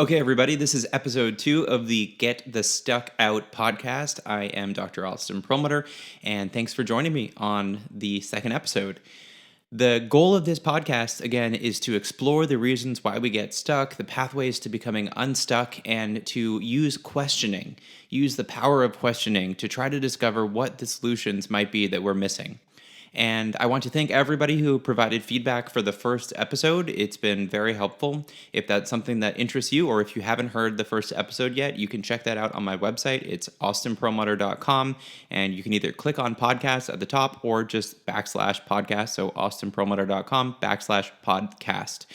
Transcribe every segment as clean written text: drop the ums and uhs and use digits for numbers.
Okay, everybody, this is episode 2 of the Get the Stuck Out podcast. I am Dr. Austin Perlmutter, and thanks for joining me on the second episode. The goal of this podcast, again, is to explore the reasons why we get stuck, the pathways to becoming unstuck, and to use questioning, use the power of questioning to try to discover what the solutions might be that we're missing. And I want to thank everybody who provided feedback for the first episode. It's been very helpful. If that's something that interests you, or if you haven't heard the first episode yet, you can check that out on my website. It's austinperlmutter.com, and you can either click on podcast at the top or just /podcast, so austinperlmutter.com /podcast.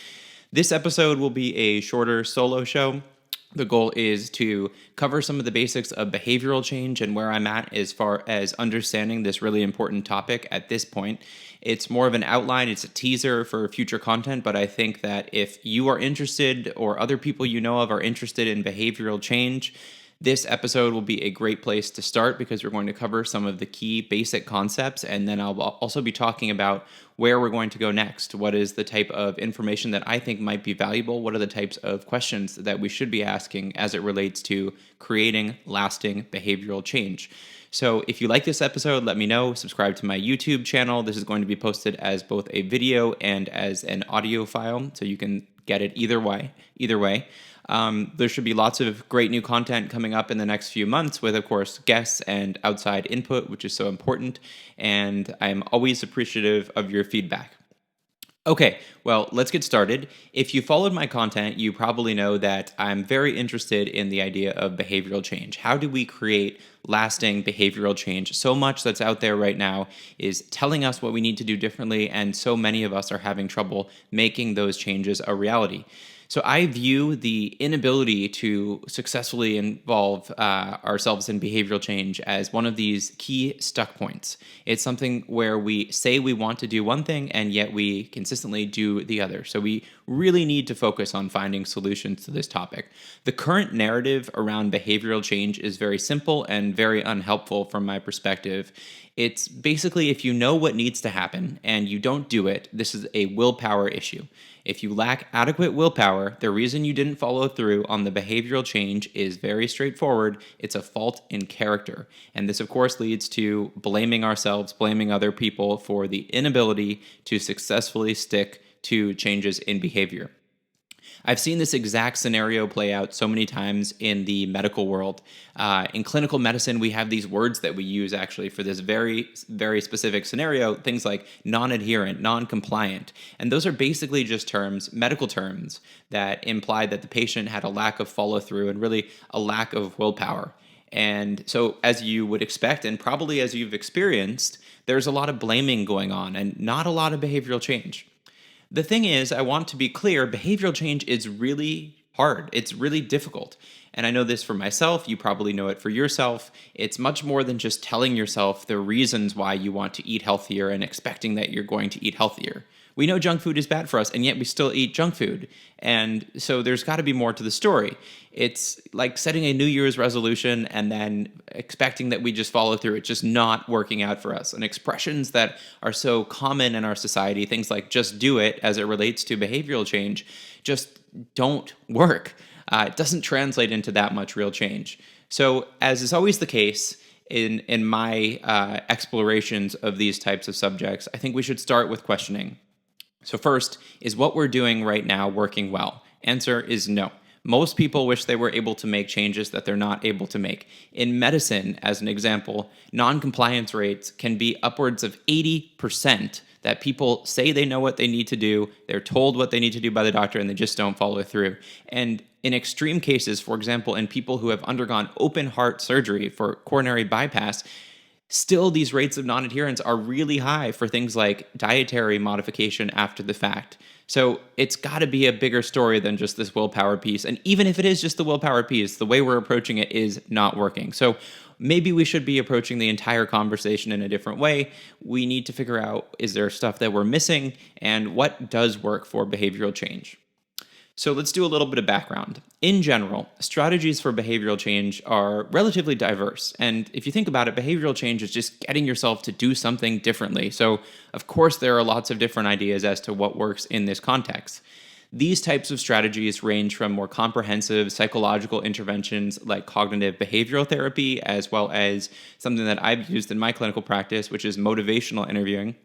This episode will be a shorter solo show. The goal is to cover some of the basics of behavioral change and where I'm at as far as understanding this really important topic at this point. It's more of an outline, it's a teaser for future content, but I think that if you are interested or other people you know of are interested in behavioral change, this episode will be a great place to start because we're going to cover some of the key basic concepts, and then I'll also be talking about where we're going to go next. What is the type of information that I think might be valuable? What are the types of questions that we should be asking as it relates to creating lasting behavioral change? So if you like this episode, let me know. Subscribe to my YouTube channel. This is going to be posted as both a video and as an audio file, so you can get it either way. There should be lots of great new content coming up in the next few months with, of course, guests and outside input, which is so important. And I'm always appreciative of your feedback. Okay, well, let's get started. If you followed my content, you probably know that I'm very interested in the idea of behavioral change. How do we create lasting behavioral change? So much that's out there right now is telling us what we need to do differently, and so many of us are having trouble making those changes a reality. So I view the inability to successfully involve ourselves in behavioral change as one of these key stuck points. It's something where we say we want to do one thing and yet we consistently do the other. So we really need to focus on finding solutions to this topic. The current narrative around behavioral change is very simple and very unhelpful from my perspective. It's basically, if you know what needs to happen and you don't do it, this is a willpower issue. If you lack adequate willpower, the reason you didn't follow through on the behavioral change is very straightforward. It's a fault in character. And this, of course, leads to blaming ourselves, blaming other people for the inability to successfully stick to changes in behavior. I've seen this exact scenario play out so many times in the medical world. In clinical medicine, we have these words that we use actually for this very, very specific scenario, things like non-adherent, non-compliant. And those are basically just terms, medical terms, that imply that the patient had a lack of follow-through and really a lack of willpower. And so, as you would expect, and probably as you've experienced, there's a lot of blaming going on and not a lot of behavioral change. The thing is, I want to be clear, behavioral change is really hard. It's really difficult. And I know this for myself. You probably know it for yourself. It's much more than just telling yourself the reasons why you want to eat healthier and expecting that you're going to eat healthier. We know junk food is bad for us, and yet we still eat junk food. And so there's got to be more to the story. It's like setting a New Year's resolution and then expecting that we just follow through. It's just not working out for us. And expressions that are so common in our society, things like just do it as it relates to behavioral change, just don't work. It doesn't translate into that much real change. So as is always the case, in my explorations of these types of subjects, I think we should start with questioning. So first, is what we're doing right now working well? Answer is no. Most people wish they were able to make changes that they're not able to make. In medicine, as an example, non-compliance rates can be upwards of 80%, that people say they know what they need to do, they're told what they need to do by the doctor, and they just don't follow through. And in extreme cases, for example, in people who have undergone open heart surgery for coronary bypass, still, these rates of non-adherence are really high for things like dietary modification after the fact. So it's got to be a bigger story than just this willpower piece. And even if it is just the willpower piece, the way we're approaching it is not working. So maybe we should be approaching the entire conversation in a different way. We need to figure out, is there stuff that we're missing, and what does work for behavioral change? So let's do a little bit of background. In general, strategies for behavioral change are relatively diverse. And if you think about it, behavioral change is just getting yourself to do something differently. So of course, there are lots of different ideas as to what works in this context. These types of strategies range from more comprehensive psychological interventions like cognitive behavioral therapy, as well as something that I've used in my clinical practice, which is motivational interviewing.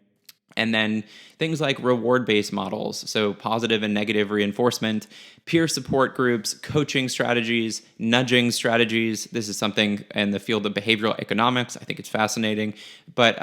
And then things like reward-based models, so positive and negative reinforcement, peer support groups, coaching strategies, nudging strategies. This is something in the field of behavioral economics. I think it's fascinating. But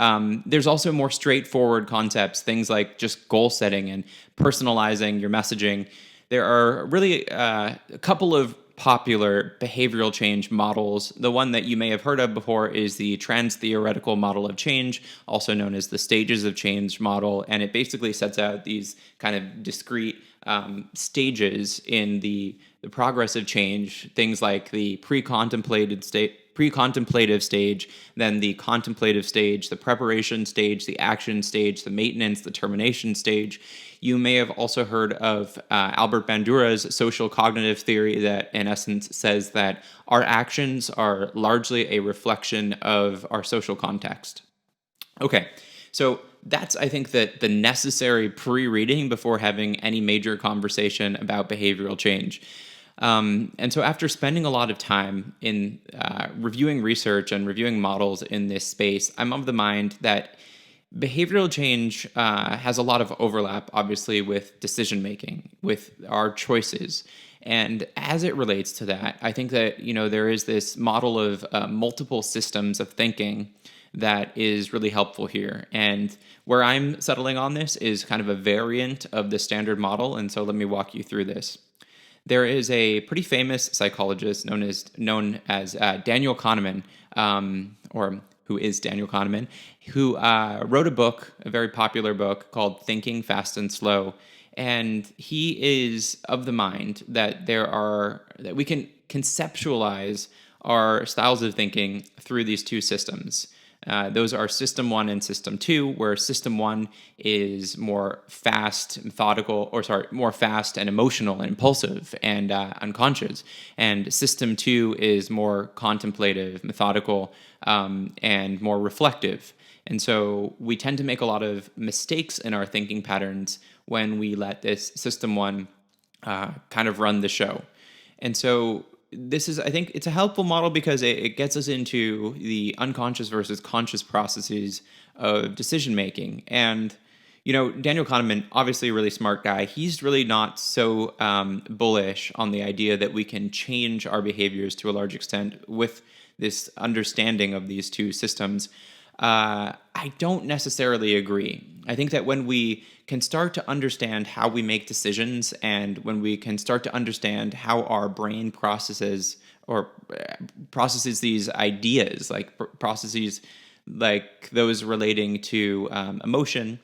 there's also more straightforward concepts, things like just goal setting and personalizing your messaging. There are really a couple of popular behavioral change models. The one that you may have heard of before is the trans-theoretical model of change, also known as the stages of change model. And it basically sets out these kind of discrete stages in the progress of change, things like the pre-contemplative stage, then the contemplative stage, the preparation stage, the action stage, the maintenance, the termination stage. You may have also heard of Albert Bandura's social cognitive theory that, in essence, says that our actions are largely a reflection of our social context. Okay, so that's, I think, that the necessary pre-reading before having any major conversation about behavioral change. And so after spending a lot of time in reviewing research and reviewing models in this space, I'm of the mind that behavioral change has a lot of overlap, obviously, with decision-making, with our choices. And as it relates to that, I think that, there is this model of multiple systems of thinking that is really helpful here. And where I'm settling on this is kind of a variant of the standard model. And so let me walk you through this. There is a pretty famous psychologist known as Daniel Kahneman, or who is Daniel Kahneman, who wrote a book, a very popular book called Thinking Fast and Slow. And he is of the mind that that we can conceptualize our styles of thinking through these two systems. Those are System 1 and System 2, where System 1 is more fast, more fast and emotional and impulsive and unconscious. And System 2 is more contemplative, methodical, and more reflective. And so we tend to make a lot of mistakes in our thinking patterns when we let this System 1 kind of run the show. And so this is, I think, it's a helpful model because it gets us into the unconscious versus conscious processes of decision making. And, Daniel Kahneman, obviously a really smart guy, he's really not so bullish on the idea that we can change our behaviors to a large extent with this understanding of these two systems. I don't necessarily agree. I think that when we can start to understand how we make decisions and when we can start to understand how our brain processes these ideas, like processes like those relating to emotion,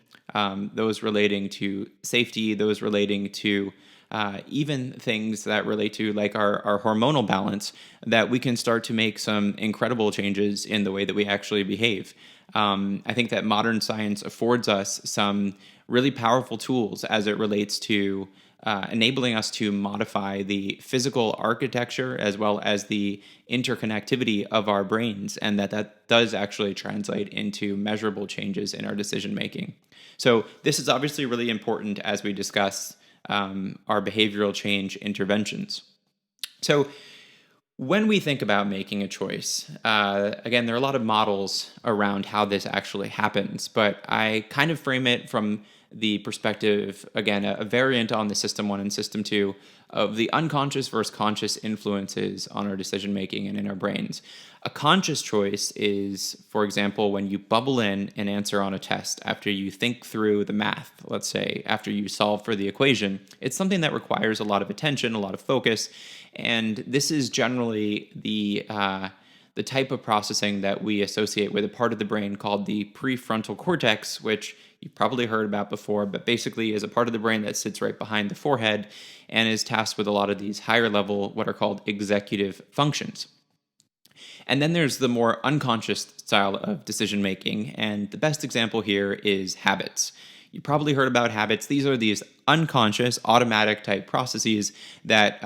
those relating to safety, those relating to even things that relate to like our hormonal balance, that we can start to make some incredible changes in the way that we actually behave. I think that modern science affords us some really powerful tools as it relates to enabling us to modify the physical architecture as well as the interconnectivity of our brains, and that does actually translate into measurable changes in our decision making. So this is obviously really important as we discuss our behavioral change interventions. So when we think about making a choice, again, there are a lot of models around how this actually happens, but I kind of frame it from the perspective, again, a variant on the System 1 and System 2 of the unconscious versus conscious influences on our decision making and in our brains. A conscious choice is, for example, when you bubble in an answer on a test after you think through the math, let's say, after you solve for the equation. It's something that requires a lot of attention, a lot of focus, and this is generally the type of processing that we associate with a part of the brain called the prefrontal cortex, which you've probably heard about before, but basically is a part of the brain that sits right behind the forehead and is tasked with a lot of these higher level, what are called executive functions. And then there's the more unconscious style of decision making, and the best example here is habits. You probably heard about habits. These are these unconscious, automatic type processes that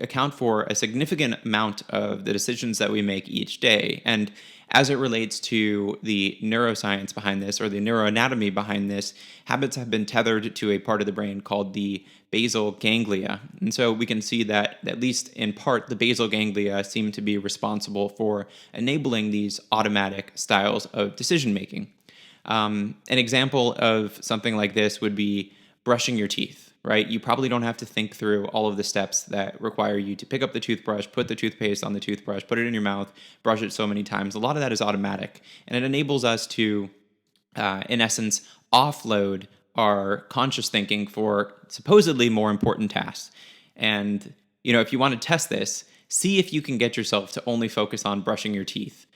account for a significant amount of the decisions that we make each day. And as it relates to the neuroscience behind this, or the neuroanatomy behind this, habits have been tethered to a part of the brain called the basal ganglia. And so we can see that, at least in part, the basal ganglia seem to be responsible for enabling these automatic styles of decision making. An example of something like this would be brushing your teeth, right? You probably don't have to think through all of the steps that require you to pick up the toothbrush, put the toothpaste on the toothbrush, put it in your mouth, brush it so many times. A lot of that is automatic, and it enables us to, in essence, offload our conscious thinking for supposedly more important tasks. And, if you want to test this, see if you can get yourself to only focus on brushing your teeth.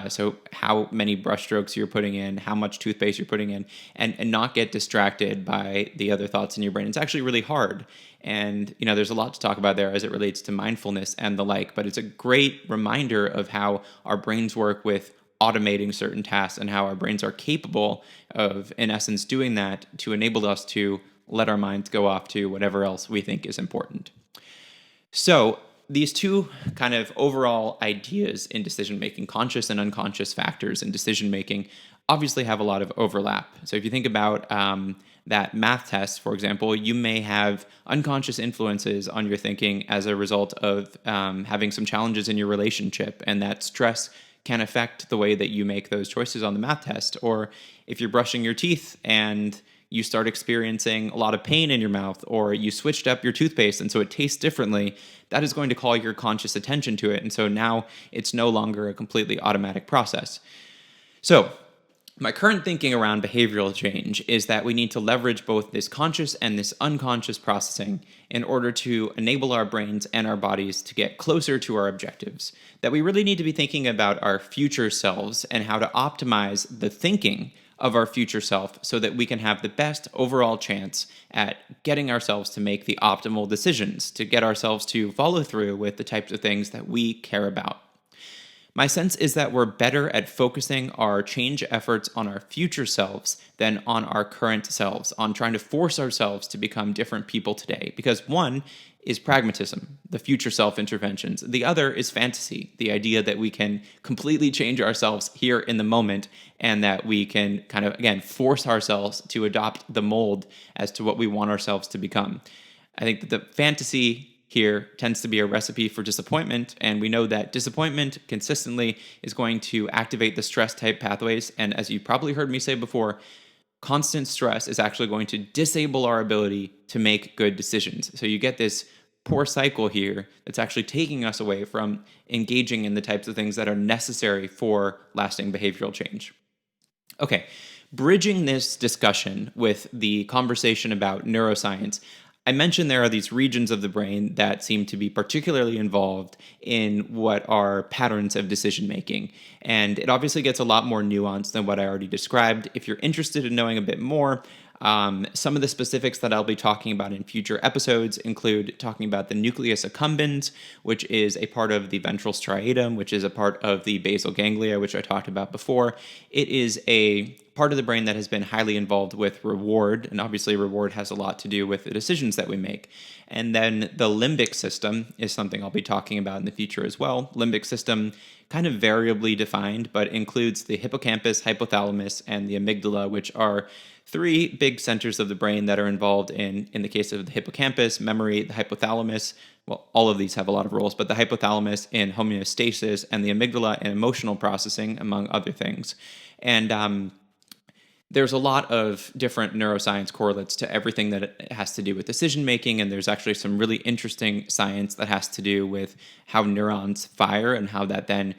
So how many brush strokes you're putting in, how much toothpaste you're putting in, and not get distracted by the other thoughts in your brain. It's actually really hard. And, there's a lot to talk about there as it relates to mindfulness and the like, but it's a great reminder of how our brains work with automating certain tasks and how our brains are capable of, in essence, doing that to enable us to let our minds go off to whatever else we think is important. So these two kind of overall ideas in decision-making, conscious and unconscious factors in decision-making, obviously have a lot of overlap. So if you think about that math test, for example, you may have unconscious influences on your thinking as a result of having some challenges in your relationship, and that stress can affect the way that you make those choices on the math test. Or if you're brushing your teeth and you start experiencing a lot of pain in your mouth, or you switched up your toothpaste and so it tastes differently, that is going to call your conscious attention to it. And so now it's no longer a completely automatic process. So my current thinking around behavioral change is that we need to leverage both this conscious and this unconscious processing in order to enable our brains and our bodies to get closer to our objectives. That we really need to be thinking about our future selves and how to optimize the thinking of our future self so that we can have the best overall chance at getting ourselves to make the optimal decisions, to get ourselves to follow through with the types of things that we care about. My sense is that we're better at focusing our change efforts on our future selves than on our current selves, on trying to force ourselves to become different people today. Because one is pragmatism, the future self interventions. The other is fantasy, the idea that we can completely change ourselves here in the moment and that we can kind of, again, force ourselves to adopt the mold as to what we want ourselves to become. I think that the fantasy here tends to be a recipe for disappointment, and we know that disappointment consistently is going to activate the stress type pathways, and as you probably heard me say before, constant stress is actually going to disable our ability to make good decisions. So you get this poor cycle here that's actually taking us away from engaging in the types of things that are necessary for lasting behavioral change. Okay, bridging this discussion with the conversation about neuroscience, I mentioned there are these regions of the brain that seem to be particularly involved in what are patterns of decision making. And it obviously gets a lot more nuanced than what I already described. If you're interested in knowing a bit more, some of the specifics that I'll be talking about in future episodes include talking about the nucleus accumbens, which is a part of the ventral striatum, which is a part of the basal ganglia, which I talked about before. It is a part of the brain that has been highly involved with reward, and obviously reward has a lot to do with the decisions that we make. And then the limbic system is something I'll be talking about in the future as well. Limbic system, kind of variably defined, but includes the hippocampus, hypothalamus, and the amygdala, which are three big centers of the brain that are involved in the case of the hippocampus, memory, the hypothalamus. Well, all of these have a lot of roles, but the hypothalamus in homeostasis and the amygdala in emotional processing, among other things. And there's a lot of different neuroscience correlates to everything that has to do with decision making, and there's actually some really interesting science that has to do with how neurons fire and how that then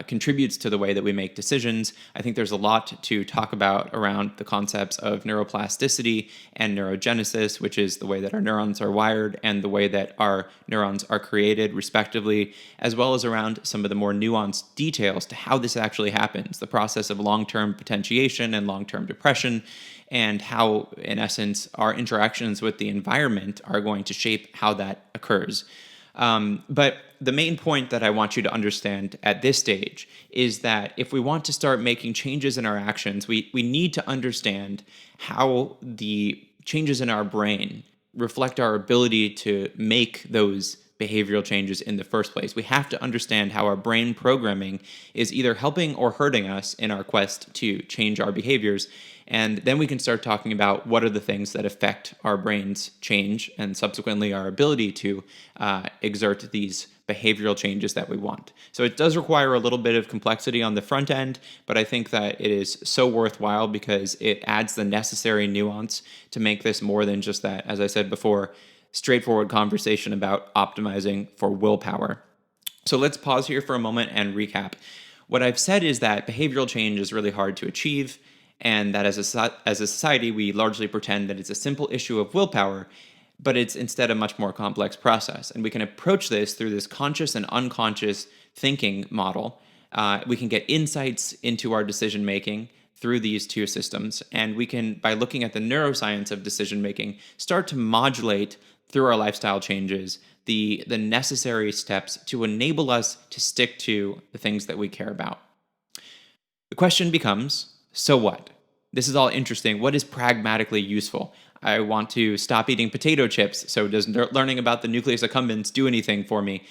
contributes to the way that we make decisions. I think there's a lot to talk about around the concepts of neuroplasticity and neurogenesis, which is the way that our neurons are wired and the way that our neurons are created, respectively, as well as around some of the more nuanced details to how this actually happens, the process of long-term potentiation and long-term depression, and how, in essence, our interactions with the environment are going to shape how that occurs. But the main point that I want you to understand at this stage is that if we want to start making changes in our actions, we need to understand how the changes in our brain reflect our ability to make those behavioral changes in the first place. We have to understand how our brain programming is either helping or hurting us in our quest to change our behaviors. And then we can start talking about what are the things that affect our brain's change and subsequently our ability to exert these behavioral changes that we want. So it does require a little bit of complexity on the front end, but I think that it is so worthwhile because it adds the necessary nuance to make this more than just that, as I said before, straightforward conversation about optimizing for willpower. So let's pause here for a moment and recap. What I've said is that behavioral change is really hard to achieve, and that as a society, we largely pretend that it's a simple issue of willpower, but it's instead a much more complex process. And we can approach this through this conscious and unconscious thinking model. We can get insights into our decision making through these two systems. And we can, by looking at the neuroscience of decision making, start to modulate through our lifestyle changes the necessary steps to enable us to stick to the things that we care about. The question becomes, so what? This is all interesting. What is pragmatically useful? I want to stop eating potato chips, so does learning about the nucleus accumbens do anything for me?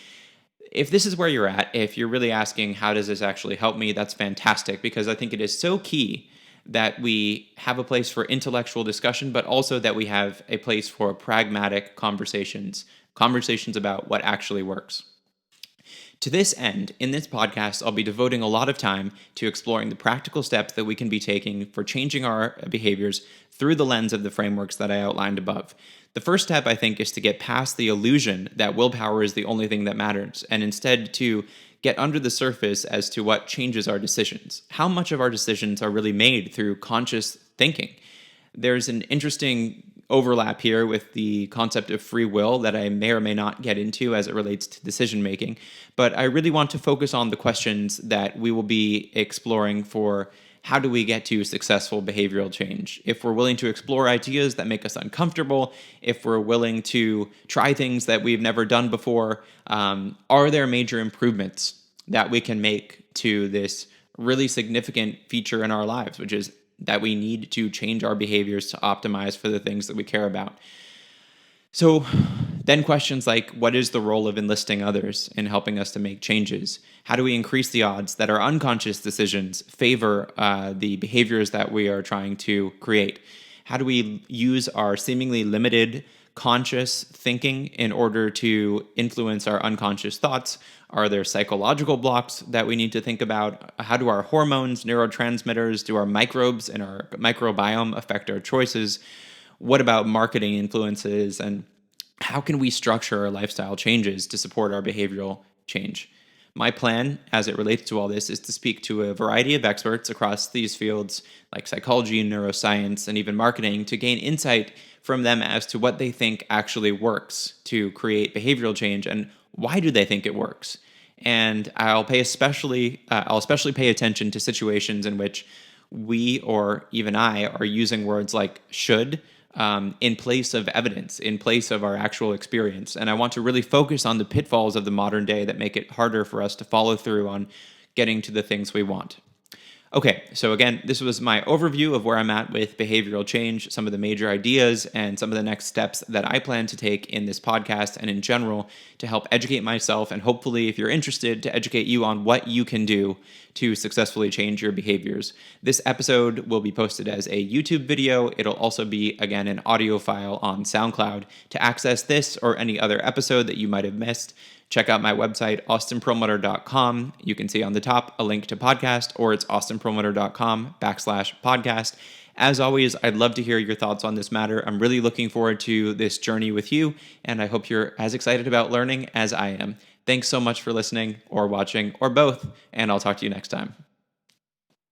If this is where you're at, if you're really asking, how does this actually help me, that's fantastic, because I think it is so key that we have a place for intellectual discussion, but also that we have a place for pragmatic conversations about what actually works. To this end, in this podcast, I'll be devoting a lot of time to exploring the practical steps that we can be taking for changing our behaviors through the lens of the frameworks that I outlined above. The first step, I think, is to get past the illusion that willpower is the only thing that matters, and instead to get under the surface as to what changes our decisions. How much of our decisions are really made through conscious thinking? There's an interesting overlap here with the concept of free will that I may or may not get into as it relates to decision making, but I really want to focus on the questions that we will be exploring for how do we get to successful behavioral change. If we're willing to explore ideas that make us uncomfortable, if we're willing to try things that we've never done before, are there major improvements that we can make to this really significant feature in our lives, which is that we need to change our behaviors to optimize for the things that we care about. So then questions like, what is the role of enlisting others in helping us to make changes? How do we increase the odds that our unconscious decisions favor the behaviors that we are trying to create? How do we use our seemingly limited conscious thinking in order to influence our unconscious thoughts? Are there psychological blocks that we need to think about? How do our hormones, neurotransmitters, do our microbes and our microbiome affect our choices? What about marketing influences? And how can we structure our lifestyle changes to support our behavioral change? My plan, as it relates to all this, is to speak to a variety of experts across these fields, like psychology, neuroscience, and even marketing, to gain insight from them as to what they think actually works to create behavioral change and why do they think it works. And I'll especially pay attention to situations in which we or even I are using words like should in place of evidence, in place of our actual experience. And I want to really focus on the pitfalls of the modern day that make it harder for us to follow through on getting to the things we want. Okay, so again, this was my overview of where I'm at with behavioral change, some of the major ideas, and some of the next steps that I plan to take in this podcast and in general to help educate myself and hopefully, if you're interested, to educate you on what you can do to successfully change your behaviors. This episode will be posted as a YouTube video. It'll also be, again, an audio file on SoundCloud. To access this or any other episode that you might have missed, check out my website, austinperlmutter.com. You can see on the top a link to podcast, or it's austinperlmutter.com/podcast. As always, I'd love to hear your thoughts on this matter. I'm really looking forward to this journey with you, and I hope you're as excited about learning as I am. Thanks so much for listening or watching or both, and I'll talk to you next time.